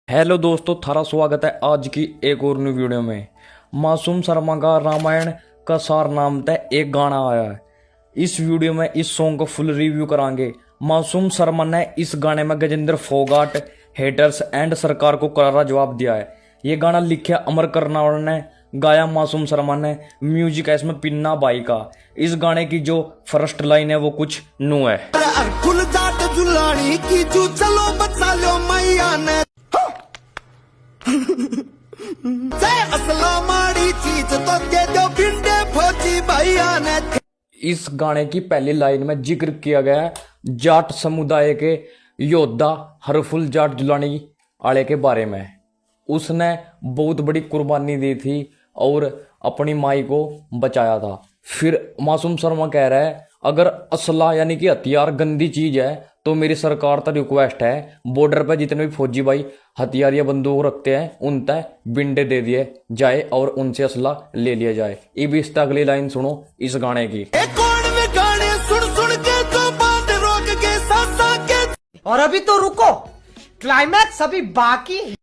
Hello दोस्तों, थारा स्वागत है आज की एक और न्यू वीडियो में। मासूम शर्मा का रामायण का सार नाम तय एक गाना आया है। इस वीडियो में इस सॉन्ग को फुल रिव्यू करांगे। मासूम शर्मा ने इस गाने में गजेंद्र फोगाट, हेटर्स एंड सरकार को करारा जवाब दिया है। ये गाना लिखा अमर कर्नावत ने, गाया मासूम शर्मा ने, म्यूजिक है इसमें पिन्ना बाई का। इस गाने की जो फर्स्ट लाइन है वो कुछ नू है। इस गाने की पहली लाइन में जिक्र किया गया है जाट समुदाय के योद्धा हरफुल जाट जुलानी आले के बारे में। उसने बहुत बड़ी कुर्बानी दी थी और अपनी माई को बचाया था। फिर मासूम शर्मा कह रहा है अगर असला यानी कि हथियार गंदी चीज है तो मेरी सरकार तक रिक्वेस्ट है बॉर्डर पर जितने भी फौजी भाई हथियार या बंदूक रखते हैं उन तक बिंडे दे दिए जाए और उनसे असला ले लिया जाए। ये भी इस अगली लाइन सुनो इस गाने की। और अभी तो रुको, क्लाइमैक्स अभी बाकी है।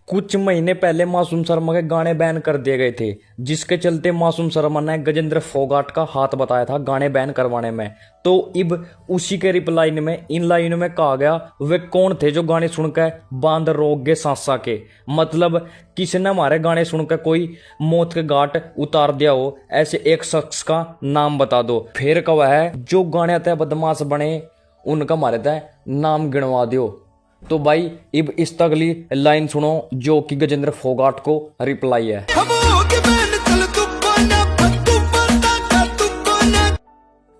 कुछ महीने पहले मासूम शर्मा के गाने बैन कर दिए गए थे, जिसके चलते मासूम शर्मा ने गजेंद्र फोगाट का हाथ बताया था गाने बैन करवाने में। तो अब उसी के रिप्लाई में इन लाइनों में कहा गया वे कौन थे जो गाने सुनकर बांध रोक गए सांसा के। मतलब किसी ने हमारे गाने सुनकर कोई मौत के घाट उतार दिया हो, ऐसे एक शख्स का नाम बता दो। फिर कहा है जो गाने तय बदमाश बने उनका हमारे तय नाम गिनवा दो। तो भाई अब इस अगली लाइन सुनो जो कि गजेंद्र फोगाट को रिप्लाई है।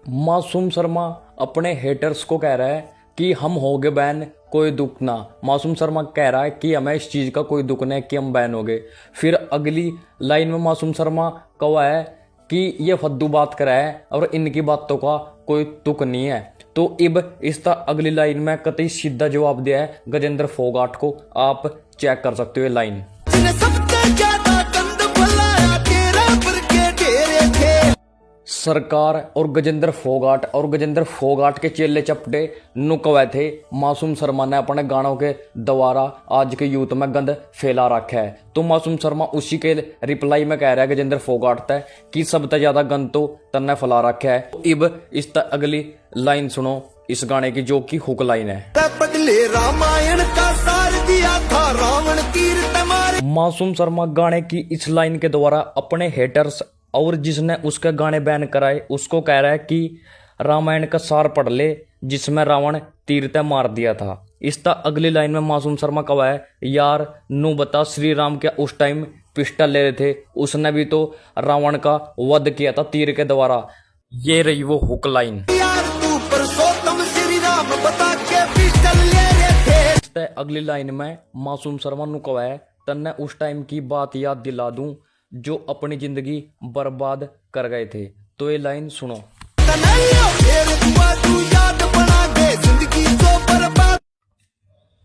मासूम शर्मा अपने हेटर्स को कह रहा है कि हम हो गए बैन, कोई दुख ना। मासूम शर्मा कह रहा है कि हमें इस चीज का कोई दुख नहीं कि हम बैन हो गए। फिर अगली लाइन में मासूम शर्मा कहा है कि ये फद्दू बात कर रहा है और इनकी बातों का कोई तुक नहीं है। तो अब इस अगली लाइन में कतई सीधा जवाब दिया है गजेंद्र फोगाट को। आप चेक कर सकते हो ये लाइन। सरकार और गजेंद्र फोगाट के चेले चपटे नुकवे थे मासूम शर्मा ने अपने गानों के द्वारा आज के यूथ में गंद फैला रखा है। तो मासूम शर्मा उसी के रिप्लाई में कह रहा है गजेंद्र फोगाट तक कि सबसे ज्यादा गंद तो तन्ने फैला रखा है। अब इस अगली लाइन सुनो इस गाने की जो कि हुक लाइन है। रामायण का सार दिया था रावण तीर तुम्हारे। मासूम शर्मा गाने की इस लाइन के द्वारा अपने हेटर्स और जिसने उसके गाने बैन कराए उसको कह रहा है कि रामायण का सार पढ़ ले जिसमें रावण तीर तय मार दिया था। इस अगली लाइन में मासूम शर्मा कहा है यार नू बता श्री राम क्या उस टाइम पिस्टल ले रहे थे, उसने भी तो रावण का वध किया था तीर के द्वारा। ये रही वो हुक लाइन। अगली लाइन में मासूम शर्मा नु कहा है तन्ने उस टाइम की बात याद दिला दूं जो अपनी जिंदगी बर्बाद कर गए थे। तो ये लाइन सुनो।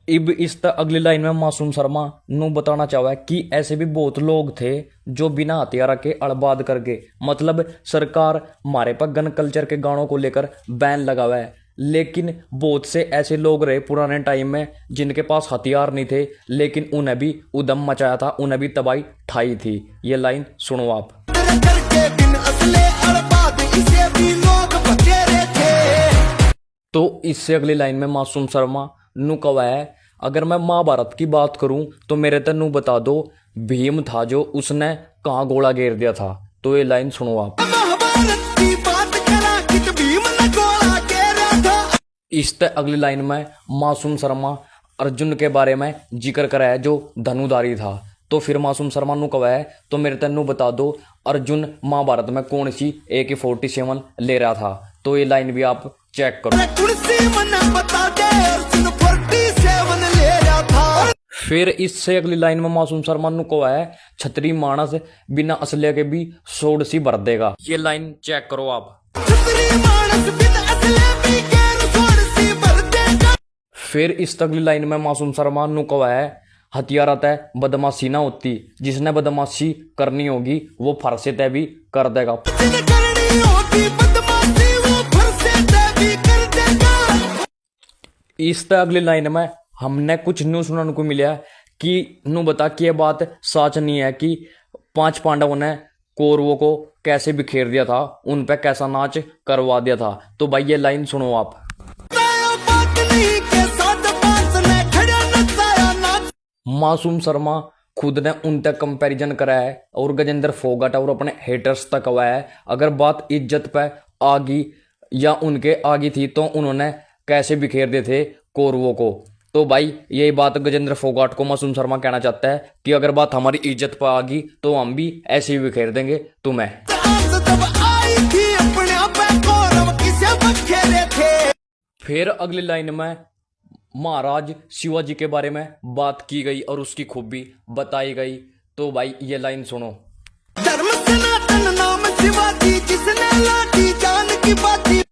अब इस अगली लाइन में मासूम शर्मा नु बताना चाहा है कि ऐसे भी बहुत लोग थे जो बिना हथियार के अड़बाद कर गए। मतलब सरकार हमारे पर गन कल्चर के गानों को लेकर बैन लगा हुआ है, लेकिन बहुत से ऐसे लोग रहे पुराने टाइम में जिनके पास हथियार नहीं थे लेकिन उन्हें भी उदम मचाया था, उन्हें भी तबाही ठाई थी। ये लाइन सुनो आप। तो इससे अगली लाइन में मासूम शर्मा नु कहा है अगर मैं महाभारत की बात करूं तो मेरे तनु बता दो भीम था जो उसने कहां गोला घेर दिया था। तो ये लाइन सुनो आप। इस अगली लाइन में मासूम शर्मा अर्जुन के बारे में जिक्र करा है जो धनुधारी था। तो फिर मासूम शर्मा नु कहा है तो मेरे तनु बता दो अर्जुन महाभारत में कौन सी AK-47 ले रहा था। तो ये लाइन भी आप चेक करो। फिर इससे अगली लाइन में मासूम शर्मा नु कहा है छतरी मानस बिना असले के भी सोड सी भर देगा। ये लाइन चेक करो आप। फिर इस अगली लाइन में मासूम शर्मा नु कहा है हथियार तय बदमाशी ना होती, जिसने बदमाशी करनी होगी वो फरसे तय भी कर देगा। इस तरह अगली लाइन में हमने कुछ न्यूज सुनने को मिला कि नु बता कि ये बात सच नहीं है कि 5 पांडवों ने कौरवों को कैसे बिखेर दिया था, उन पे कैसा नाच करवा दिया था। तो भाई ये लाइन सुनो आप। मासूम शर्मा खुद ने उन तक कंपैरिजन करा है और गजेंद्र फोगाट और अपने हेटर्स तक हुआ है। अगर बात इज्जत पे आगी या उनके आगी थी तो उन्होंने कैसे बिखेर दिए थे कौरवों को। तो भाई यही बात गजेंद्र फोगाट को मासूम शर्मा कहना चाहता है कि अगर बात हमारी इज्जत पर आ गई तो हम भी ऐसे ही बिखेर देंगे तुम्हें। फिर अगली लाइन में महाराज शिवाजी के बारे में बात की गई और उसकी खूबी बताई गई। तो भाई ये लाइन सुनो। धर्म सनातन नाम शिवाजी जिसने लाठी जान की बाती।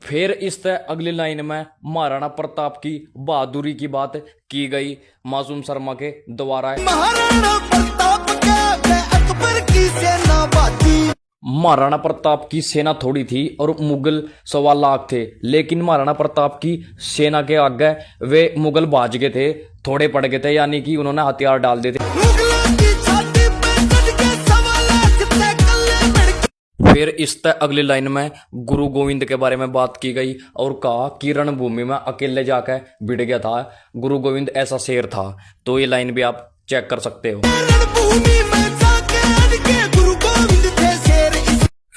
फिर इस तरह अगली लाइन में महाराणा प्रताप की बहादुरी की बात की गई मासूम शर्मा के द्वारा। महाराणा प्रताप के आगे अकबर की सेना बाती। महाराणा प्रताप की सेना थोड़ी थी और मुगल 1.25 लाख थे, लेकिन महाराणा प्रताप की सेना के आगे वे मुगल भाज गए थे, थोड़े पड़ गए थे, यानी कि उन्होंने हथियार डाल दिए थे। मुगलों की छाती पे चढ़ के 1.25 लाख थे कल्ले मिल। फिर इस तरह अगली लाइन में गुरु गोविंद के बारे में बात की गई और कहा कि रणभूमि में अकेले जाकर भिड़ गया था, गुरु गोविंद ऐसा शेर था। तो ये लाइन भी आप चेक कर सकते हो। रणभूमि में जाके अड़ के गुरु गोविंद थे शेर।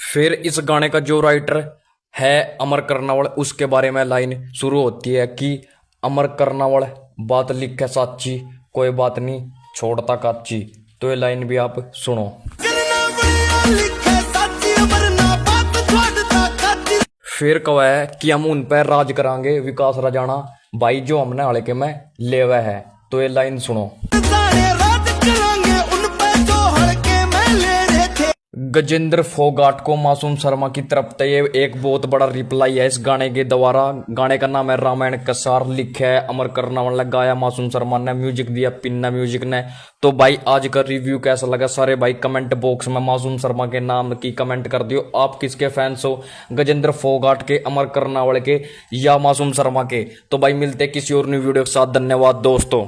फिर इस गाने का जो राइटर है अमर कर्नावल, उसके बारे में लाइन शुरू होती है कि अमर कर्नावल बात लिखे साची, कोई बात नहीं छोड़ता काची। तो ये लाइन भी आप सुनो। फिर कहा है कि हम उन पर राज करांगे विकास राजाना भाई जो हमने हड़के में ले हुआ है। तो ये लाइन सुनो। गजेंद्र फोगाट को मासूम शर्मा की तरफ से ये एक बहुत बड़ा रिप्लाई है इस गाने के द्वारा। गाने का नाम है रामायण कसार, लिखा है अमर कर्नावल ने, गाया मासूम शर्मा ने, म्यूजिक दिया पिन्ना म्यूजिक ने। तो भाई आज का रिव्यू कैसा लगा सारे भाई कमेंट बॉक्स में मासूम शर्मा के नाम की कमेंट कर दियो। आप किसके फैंस हो, गजेंद्र फोगाट के, अमर कर्नावल के या मासूम शर्मा के। तो भाई मिलते किसी और न्यू वीडियो के साथ। धन्यवाद दोस्तों।